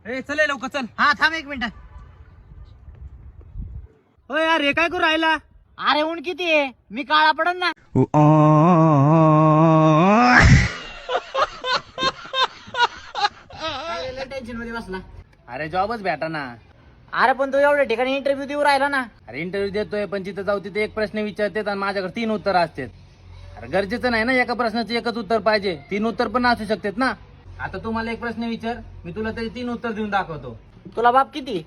ए चल लवकर चल. हा थांब एक मिनिट. होय यार हे काय करू राहिला? अरे ऊन किती आहे, मी काळा पडन ना. टेन्शन मध्ये बसला. अरे जॉबच भेटा ना. अरे पण तू एवढ्या ठिकाणी इंटरव्ह्यू देऊ राहिला ना. अरे इंटरव्ह्यू देतोय पण तिथं जाऊ तिथे एक प्रश्न विचारतात आणि माझ्याकडे 3 उत्तर असतात. अरे गरजेचं नाही ना एका प्रश्नाचं एकच उत्तर पाहिजे, 3 उत्तर पण असू शकतात ना. आता तू मला एक प्रश्न विचार, मी तुला त्याचे 3 उत्तर देऊन दाखवतो. तुला बाप किती?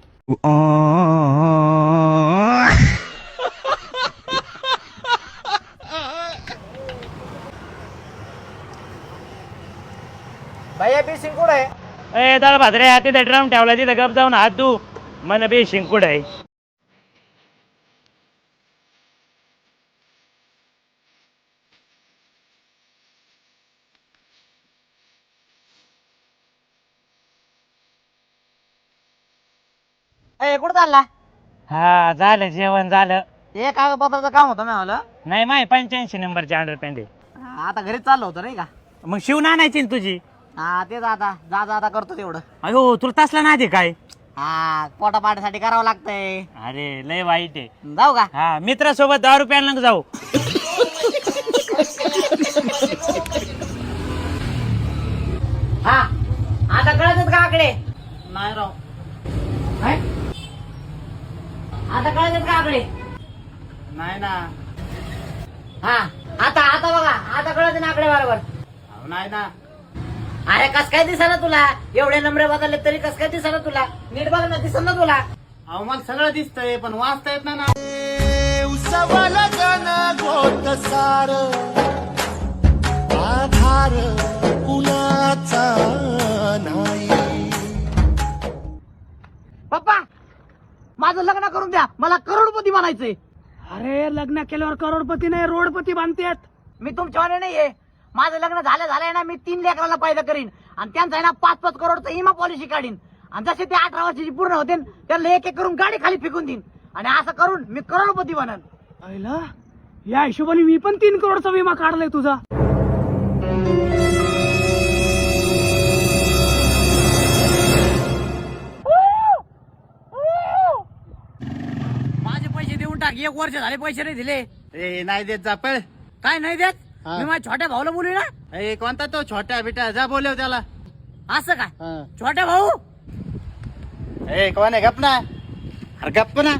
भैया बेसिंग कुठं आहे? ए दादा भाद्रे तिथे ड्रम ठेवला, तिथे गप जाऊन हात धू. मन बे शिंकुड आहे. ए कुठं चालला? हा झालं जेवण झालं. हे कागदपत्राचं काम होतं मला. नाही माय 85 नंबरची अंडरपॅन्ट आहे. आता घरीच चाललो होतं नाही का. मग शिवून आणायची ना तुझी. हा तेच आता जा करतो तेवढं. अयो तुला तसला नाही काय. हा पोटा पाण्यासाठी करावं लागतंय. अरे लय वाईट आहे. जाऊ का? हा मित्रासोबत 10 रुपयाला नको जाऊ. हा आता कळत का आकडे? नाही राव. काय? आता कळत का आकडे? नाही ना. हा आता बघा, आता कळत ना आकडे बरोबर. नाही ना. अरे कस काय दिसना तुला? एवढे नंबर बदलले तरी कस काय दिसना तुला? नीट बघ ना, दिसना तुला? अहो मला सगळं दिसतंय पण वाचता येत नाही ना. आधार कुणाचा नाही. पप्पा माझं लग्न करून द्या, मला करोडपती बनायचंय. अरे लग्न केल्यावर करोडपती नाही रोडपती बांधतेत. मी तुमच्यावाने नाहीये. माझं लग्न झालंय ना, मी 3 लेकराला पैदा करीन आणि त्यांचा आहे ना 5-5 करोडचं इमा पॉलिसी काढीन आणि जसे ते 18 वर्षाची पूर्ण होते त्याला एक करून गाडी खाली फेकून देईन आणि असं करून मी करोडपती बनन. पहिला या हिशोबाने मी पण 3 करोडचा विमा काढलाय तुझा. माझे पैसे देऊन टाक. 1 वर्ष झाले पैसे नाही दिले. ए नाही देत जा पळ. काय नाही देत? हा. मी माझ्या छोट्या भाऊला बोलू ना. ए कोणता तो छोट्या बिटा जा बोलव त्याला. असं का? छोट्या भाऊ ए कोण आहे गप ना. अरे गप्प ना.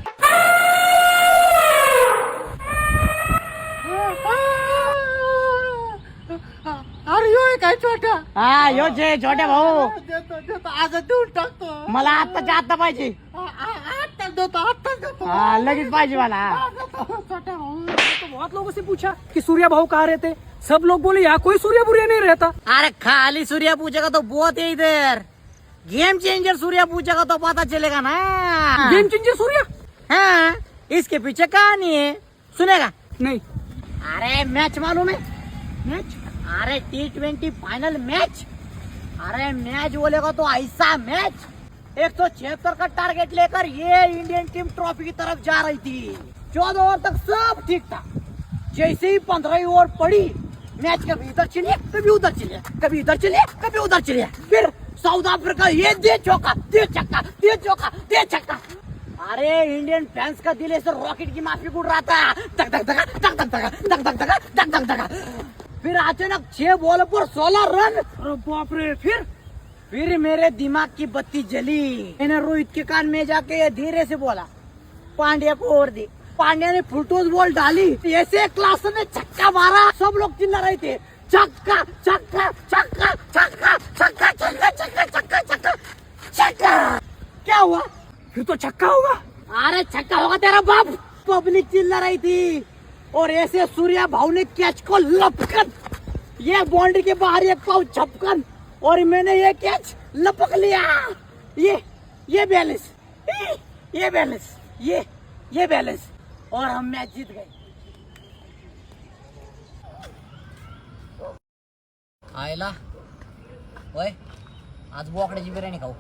अरे यो काय छोट्या. हा यो जे छोट्या भाऊ देतो आज देऊन टाकतो. मला आत्ताच्या आत्ता पाहिजे. आत्ताच देतो. हा लगेच पाहिजे मला. छोट्या भाऊ. तो बहुत लोगों से पूछा कि सूर्या भाऊ कहाँ रहते, सब लोग बोले यहाँ कोई सूर्या बुरिया नहीं रहता. अरे खाली सूर्या पूछेगा तो बहुत है इधर. गेम चेंजर सूर्या पूछेगा तो पता चलेगा ना. गेम चेंजर सूर्या हाँ इसके पीछे कहानी है, सुनेगा? नहीं. अरे मैच मालूम है? मैच अरे T20 फाइनल मैच. अरे मैच बोलेगा तो ऐसा मैच. 176 का टारगेट लेकर ये इंडियन टीम ट्रॉफी की तरफ जा रही थी. 14 ओवर तक सब ठीक था. जैसे ही 15वीं ओवर पड़ी मैच कभी इधर चलिए कभी उधर चलिए, कभी इधर चलिए कभी उधर चलिए. फिर साउथ अफ्रीका ये दे चौका दे छक्का दे चौका दे छक्का. अरे इंडियन फैंस का दिल ऐसे रॉकेट की माफी उड़ रहा था. धक धक धका धक धक धका धक धक धका धक धक धका. फिर अचानक 6 बॉल पर 16 रन. अरे बाप रे. फिर मेरे दिमाग की बत्ती जली. मैंने रोहित के कान में जाके धीरे से बोला पांड्या को ओवर दे. पांड्या ने फुलटोस बॉल डाली. ऐसे क्लास ने छक्का मारा. सब लोग चिल्ला रहे थे छक्का छक्का छक्का छक्का छक्का छक्का छक्का छक्का छक्का छक्का. क्या हुआ? फिर तो छक्का होगा. अरे छक्का होगा तेरा बाप. पब्लिक चिल्ला रही थी और ऐसे सूर्या भाऊ ने कैच को लपकन, ये बाउंड्री के बाहर एक पाव छपकन और मैंने ये कैच लपक लिया. ये बैलेंस ये बैलेंस ये बैलेंस और हम मैच जीत गए. आयला ओय आज बोकड्याची बिर्याणी खाऊ.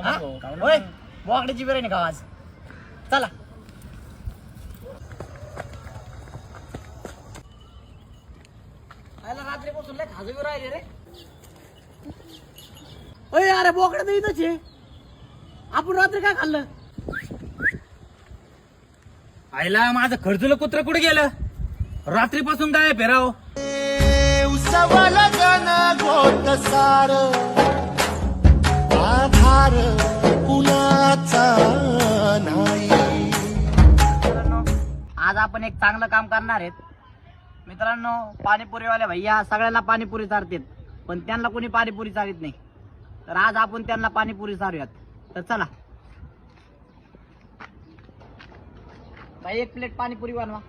हा? ओय बोकड्याची बिर्याणी खाऊ आज. चला. रात्रीपासून लय खाजू राहिले रे. अरे बोकडे तर इथंच आहे. आपण रात्री काय खाल्लं? आईला माझं खर्जुलं कुत्र कुठे गेलं? रात्रीपासून काय फेराव. उसवल गण गोट सार आधार कुणाचा नाही. आज आपण एक चांगलं काम करणार आहेत मित्रांनो. पाणीपुरीवाले भैया सगळ्याला पाणीपुरी चारतात, पण त्यांना कोणी पाणीपुरी चारित नाही. तर आज आपण त्यांना पाणीपुरी चारूयात. तर चला भाई, एक प्लेट पाणीपुरी बनवा.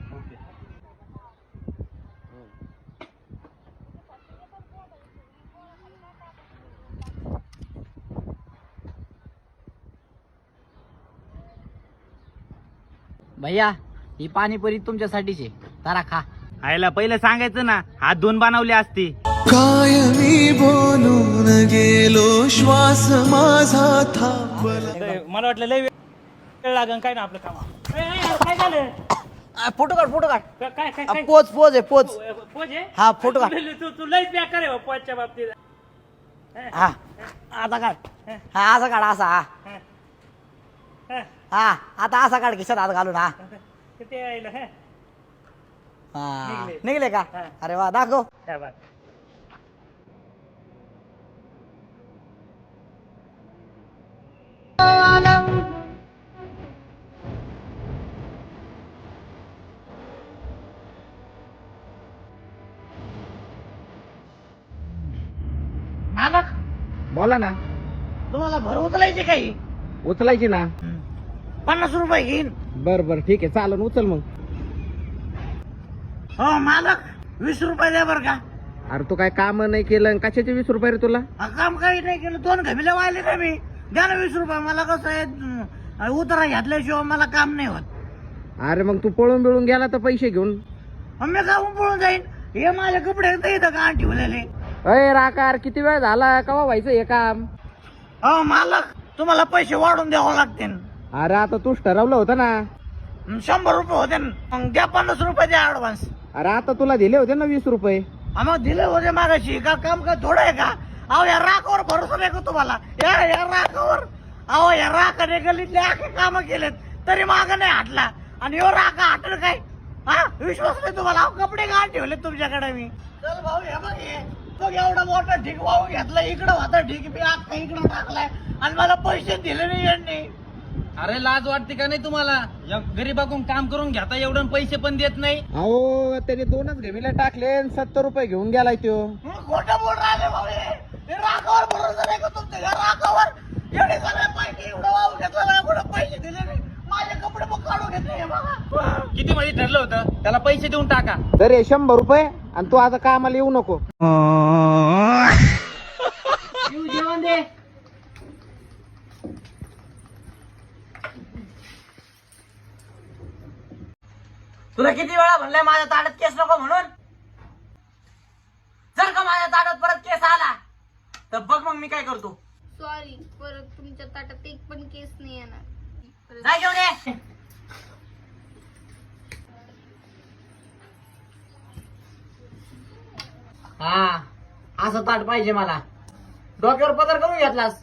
भैया ही पाणीपुरी तुमच्यासाठीच आहे, जरा खा. आईला पहिलं सांगायचं ना, हात धुवून बनवली असती. काय मी बोलून गेलो श्वास माझा थांबला. मला वाटलं लय वेळ लागन काय ना आपलं काम. काय झालं? फोटो काढ, फोटो काढ. काय काय काय पोच पोच आहे, पोच. पोज आहे? हा, फोटो काढ. तू लयच बेकार आहे पोजच्या बाबतीत. हा आता काढ. हा असा काढ, असा. हा हा आता असा काढ, खिशात हात घालून. हा ते आईला, हे. हा निघले का? हा. अरे वा, दाखव. काय बात. बोला ना. तुम्हाला भर उचलायची काही? उचलायची ना. 50 रुपये घेईन. बर बर ठीक आहे, चालन, उचल मग. हो मालक, 20 रुपये द्या बरं का. अरे तू काय काम नाही केलं, कशाचे 20 रुपये रे तुला? काम काही नाही केलं, 2 घमिले वाहिले का मी. द्या ना 20 रुपये. मला कसं आहे, उतारा घेतल्याशिवाय मला काम नाही होत. अरे मग तू पळून बिळून गेला तर पैसे घेऊन. मी कामून पळून जाईन? हे माझे कपडे इथं का ठेवलेले. अय राकार, किती वेळ झाला, केव्हा व्हायचं हे काम? हो मालक, तुम्हाला पैसे वाढून द्यावं लागतील. अरे आता तूच ठरवलं होतं ना. 100 रुपये होते ना. मग द्या 50 रुपये द्या ऍडव्हान्स. अरे आता तुला दिले होते ना 20 रुपये. मग दिले होते मागाशी. का काम का थोडं आहे का? अहो या राखावर भरोसा नाही का तुम्हाला? या राखावर. अहो या राखाने गल्लीतले आखे काम केलेत तरी माग नाही हटला, आणि यो राखा हटल काय? हा विश्वास नाही तुम्हाला? अहो कपडे का ठेवले तुमच्याकडे मी? चल भाऊ, हे बघ हे. बघ एवढा मोठा ढीक वाहून घेतला, इकडं होता ढीक, मी आखा इकडं टाकलाय आणि मला पैसे दिले नाही यांनी. अरे लाज वाटते का नाही तुम्हाला? या गरीबाकडून काम करून घेता एवढं पैसे पण देत नाही. अहो त्याने 2च घमिले टाकले, 70 रुपये घेऊन गेलाय तो. खोटं बोल राहिले भाऊ हे राखावर भरोसा नाही का तुमच्या? या राखावर एवढे सगळे पैसे एवढं वाहून घेतला ना, एवढं पैसे दिले नाही. माझे कपडे मग काढून घेतले. हे बघा किती मध्ये ठरलं होतं, त्याला पैसे देऊन टाका. तर 100 रुपये, आणि तू आता कामाला येऊ नको. जेवण दे. तुला किती वेळा म्हणलंय माझ्या ताटात केस नको म्हणून? जर का माझ्या ताटात परत केस आला तर बघ मग मी काय करतो. सॉरी, परत तुमच्या ताटात एक पण केस नाही येणार. जा घेऊन ये. हा असं ताट पाहिजे मला. डोक्यावर पदर करून घेतलास.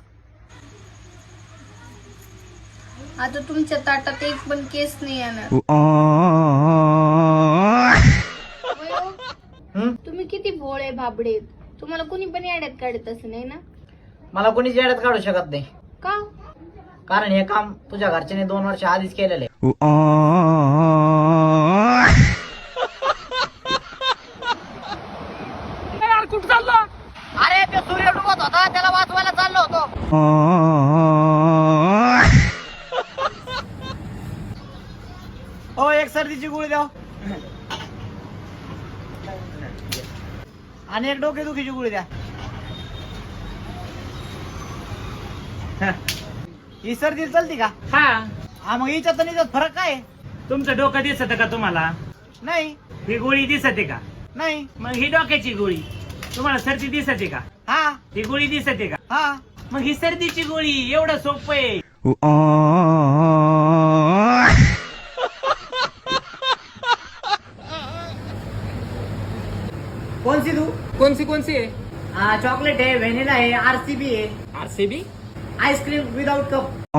आता तुमच्या ताटात एक पण केस नाही येणार. वयो, तुम्ही किती भोळे भाबडे. तुम्हाला कोणी पण याड्यात काढत असं नाही ना? मला कोणीच येड्यात काढू शकत नाही, का? कारण हे काम तुझ्या घरच्याने 2 वर्ष आधीच केलेलं आहे. यार कुठं चालला? अरे ते सूर्य डुबत होता, त्याला वाचवायला चाललो होतो. हो एक सर्दीची गोळी द्या आणि एक डोकेदुखीची गोळी द्या. ही सर्दी चलती का? हा, मग हिच्यात आणि हिच्यात फरक काय आहे? तुमचं डोकं दिसत का तुम्हाला? नाही ही गोळी दिसते का? नाही. मग ही डोक्याची गोळी. तुम्हाला सर्दी दिसते का? हा ही गोळी दिसते का? हा मग ही सर्दीची गोळी. एवढं सोपं आहे. कोणसी तू? कौन सी है? चॉकलेट आहे, व्हॅनिला आहे, RCB आहे, आरसीबी. Ice cream without cup.